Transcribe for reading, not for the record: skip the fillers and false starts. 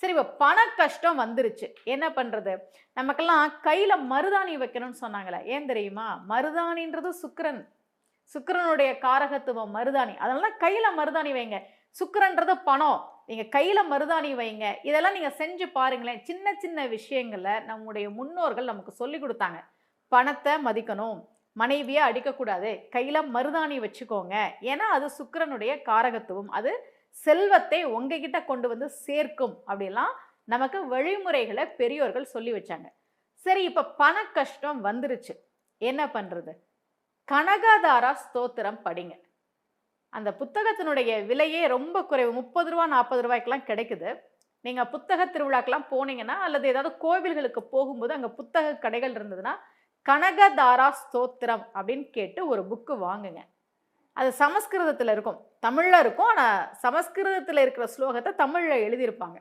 சரி இப்ப பண கஷ்டம் வந்துருச்சு. என்ன பண்றது? நமக்கெல்லாம் கையில மருதாணி வைக்கணும்னு சொன்னாங்களே. ஏன் தெரியுமா? மருதாணின்றது சுக்கிரன். சுக்கிரனுடைய காரகத்துவம் மருதாணி. அதனால தான் கையில மருதாணி வைங்க. சுக்கிரன்றது பணம். நீங்க கையில மருதாணி வைங்க. இதெல்லாம் நீங்க செஞ்சு பாருங்களேன். சின்ன சின்ன விஷயங்கள நம்முடைய முன்னோர்கள் நமக்கு சொல்லிக் குடுத்தாங்க. பணத்த மதிக்கணும். மனைவிய அடிக்கக்கூடாது. கையில மருதாணி வச்சுக்கோங்க. ஏன்னா, அது சுக்கிரனுடைய காரகத்துவம். அது செல்வத்தை உங்ககிட்ட கொண்டு வந்து சேர்க்கும். அப்படிலாம் நமக்கு வழிமுறைகள பெரியோர்கள் சொல்லி வச்சாங்க. சரி இப்ப பண கஷ்டம் வந்துருச்சு. என்ன பண்றது? கனகதாரா ஸ்தோத்திரம் படிங்க. அந்த புத்தகத்தினுடைய விலையே ரொம்ப குறைவு. ரூ. 30 ரூ. 40க்கெல்லாம் கிடைக்குது. நீங்க புத்தக திருவிழாக்கெல்லாம் போனீங்கன்னா, அல்லது ஏதாவது கோவில்களுக்கு போகும்போது அங்க புத்தக கடைகள் இருந்ததுன்னா, கனகதாரா ஸ்தோத்திரம் அப்படின்னு கேட்டு ஒரு புக் வாங்குங்க. அது சமஸ்கிருதத்துல இருக்கும். தமிழ்ல இருக்கும். ஆனா சமஸ்கிருதத்துல இருக்கிற ஸ்லோகத்த தமிழ்ல எழுதியிருப்பாங்க.